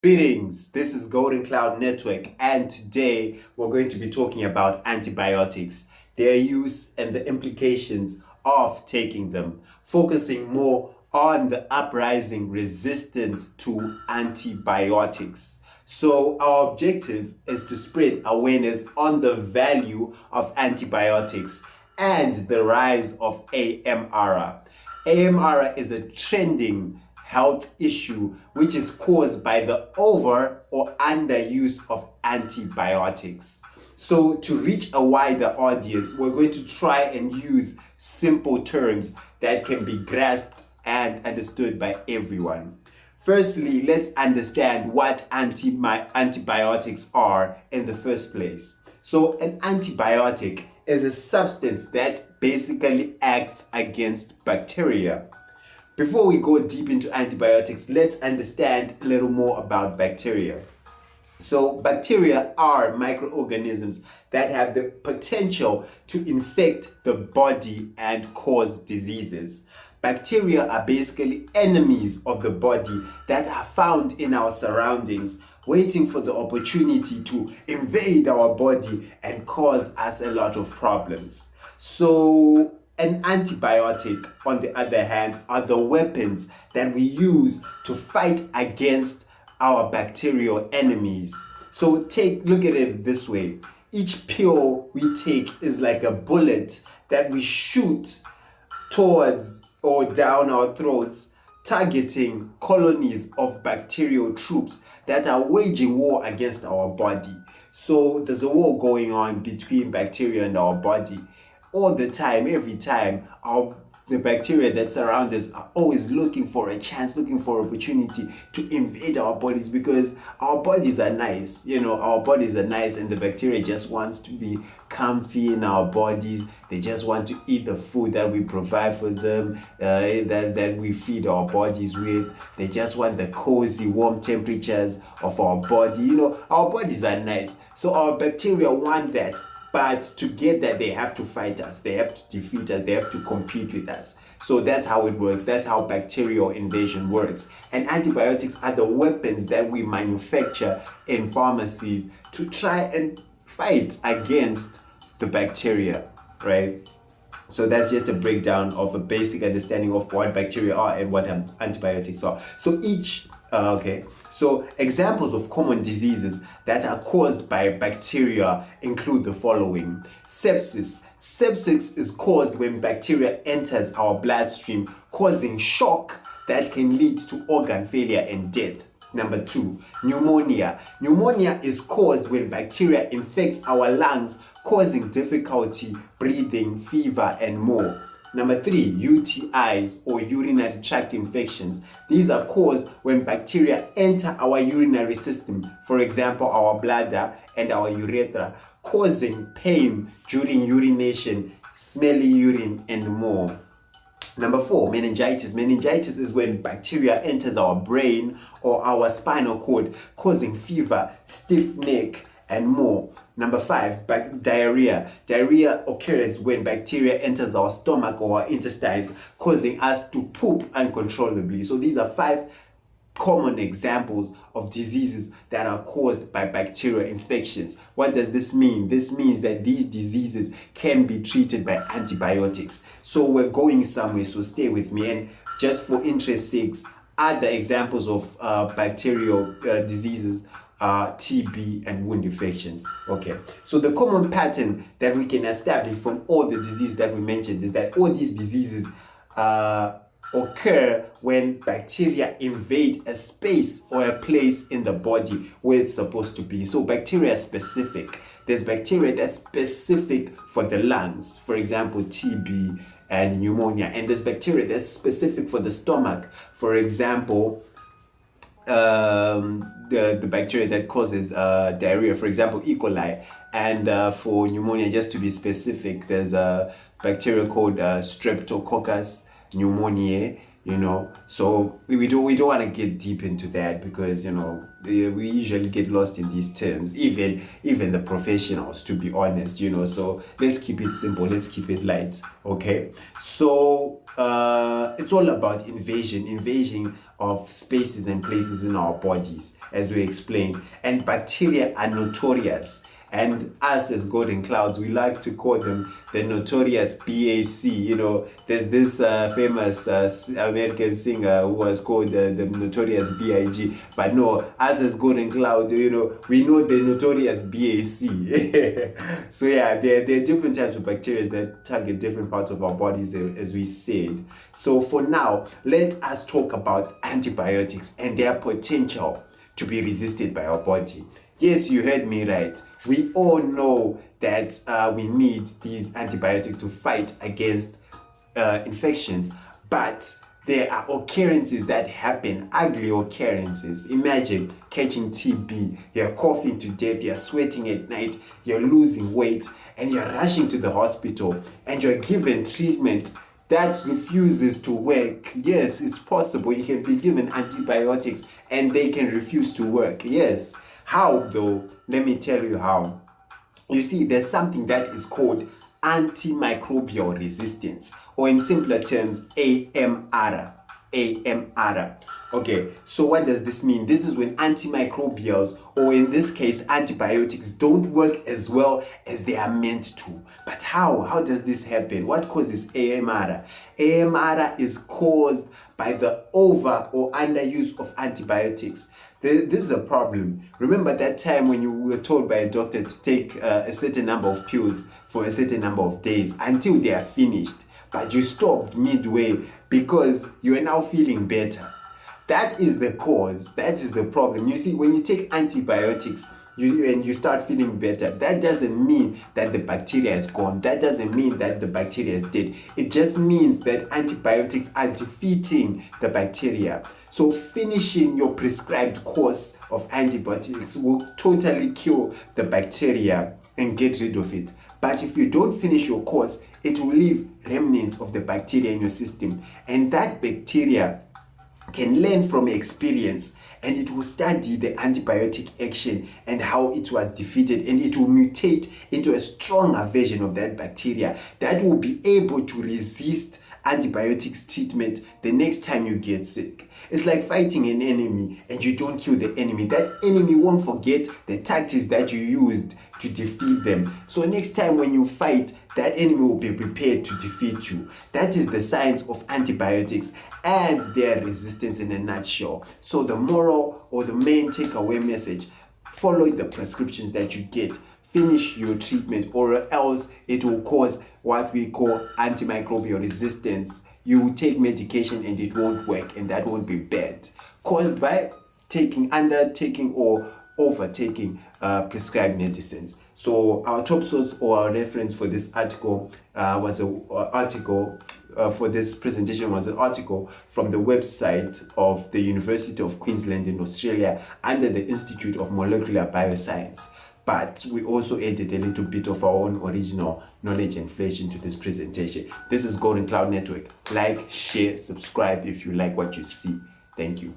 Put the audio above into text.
Greetings, this is Golden Cloud Network, and today we're going to be talking about antibiotics, their use, and the implications of taking them, focusing more on the uprising resistance to antibiotics. So, our objective is to spread awareness on the value of antibiotics and the rise of AMR. AMR is a trending health issue which is caused by the over or underuse of antibiotics. So, to reach a wider audience, we're going to try and use simple terms that can be grasped and understood by everyone. Firstly, let's understand what antibiotics are in the first place. So, an antibiotic is a substance that basically acts against bacteria. Before we go deep into antibiotics, let's understand a little more about bacteria. So, bacteria are microorganisms that have the potential to infect the body and cause diseases. Bacteria are basically enemies of the body that are found in our surroundings, waiting for the opportunity to invade our body and cause us a lot of problems. So, an antibiotic, on the other hand, are the weapons that we use to fight against our bacterial enemies. So look at it this way. Each pill we take is like a bullet that we shoot towards or down our throats, targeting colonies of bacterial troops that are waging war against our body. So there's a war going on between bacteria and our body. All the time, every time, the bacteria that surround us are always looking for a chance, looking for opportunity to invade our bodies, because our bodies are nice. Our bodies are nice, and the bacteria just wants to be comfy in our bodies. They just want to eat the food that we provide for them, that we feed our bodies with. They just want the cozy, warm temperatures of our body. Our bodies are nice, so our bacteria want that. But to get that, they have to fight us, they have to defeat us, they have to compete with us. So that's how it works. That's how bacterial invasion works. And antibiotics are the weapons that we manufacture in pharmacies to try and fight against the bacteria, right? So that's just a breakdown of a basic understanding of what bacteria are and what antibiotics are. So examples of common diseases that are caused by bacteria include the following. Sepsis. Sepsis is caused when bacteria enters our bloodstream, causing shock that can lead to organ failure and death. Number 2, pneumonia. Pneumonia is caused when bacteria infects our lungs, causing difficulty breathing, fever, and more. Number 3, UTIs or urinary tract infections. These are caused when bacteria enter our urinary system, for example, our bladder and our urethra, causing pain during urination, smelly urine, and more. Number 4, meningitis. Meningitis is when bacteria enters our brain or our spinal cord, causing fever, stiff neck, and more. Number 5, diarrhea. Diarrhea occurs when bacteria enters our stomach or our intestines, causing us to poop uncontrollably. So these are 5 common examples of diseases that are caused by bacterial infections. What does this mean? This means that these diseases can be treated by antibiotics. So we're going somewhere, so stay with me. And just for interest's sakes, other examples of bacterial diseases are TB and wound infections. Okay, so the common pattern that we can establish from all the diseases that we mentioned is that all these diseases occur when bacteria invade a space or a place in the body where it's supposed to be. So bacteria specific. There's bacteria that's specific for the lungs, for example, TB and pneumonia. And there's bacteria that's specific for the stomach, for example, the bacteria that causes diarrhea, for example, E. coli. And for pneumonia, just to be specific, there's a bacteria called Streptococcus pneumoniae. So we don't want to get deep into that, because we usually get lost in these terms, even the professionals, to be honest. So let's keep it simple, let's keep it light. Okay, so it's all about invasion of spaces and places in our bodies, as we explained. And bacteria are notorious. And us as Golden Clouds, we like to call them the notorious BAC. You know, there's this famous American singer who was called the notorious BIG. But no, us as Golden Cloud, you know, we know the notorious BAC. So yeah, there are different types of bacteria that target different parts of our bodies, as we said. So for now, let us talk about antibiotics and their potential to be resisted by our body. Yes, you heard me right. We all know that we need these antibiotics to fight against infections, but there are occurrences that happen, ugly occurrences. Imagine catching TB, you're coughing to death, you're sweating at night, you're losing weight, and you're rushing to the hospital, and you're given treatment that refuses to work. Yes, it's possible. You can be given antibiotics and they can refuse to work. Yes. How though? Let me tell you how. You see, there's something that is called antimicrobial resistance, or in simpler terms, AMR. AMR. Okay, so what does this mean? This is when antimicrobials, or in this case antibiotics, don't work as well as they are meant to. But how? How does this happen? What causes AMR? AMR is caused by the over or underuse of antibiotics. This is a problem. Remember that time when you were told by a doctor to take a certain number of pills for a certain number of days until they are finished, but you stopped midway because you are now feeling better. That is the cause. That is the problem. You see, when you take antibiotics and you start feeling better, that doesn't mean that the bacteria is gone. That doesn't mean that the bacteria is dead. It just means that antibiotics are defeating the bacteria. So finishing your prescribed course of antibiotics will totally kill the bacteria and get rid of it. But if you don't finish your course, it will leave remnants of the bacteria in your system. And that bacteria can learn from experience, and it will study the antibiotic action and how it was defeated, and it will mutate into a stronger version of that bacteria that will be able to resist antibiotics treatment the next time you get sick. It's like fighting an enemy and you don't kill the enemy. That enemy won't forget the tactics that you used to defeat them. So next time when you fight, that enemy will be prepared to defeat you. That is the science of antibiotics and their resistance in a nutshell. So the moral or the main takeaway message: follow the prescriptions that you get. Finish your treatment, or else it will cause what we call antimicrobial resistance. You will take medication and it won't work, and that won't be bad, caused by undertaking or overtaking prescribed medicines. So our top source or our reference for this article for this presentation was an article from the website of the University of Queensland in Australia under the Institute of Molecular Bioscience. But we also added a little bit of our own original knowledge and flesh into this presentation. This is Golden Cloud Network. Like, share, subscribe if you like what you see. Thank you.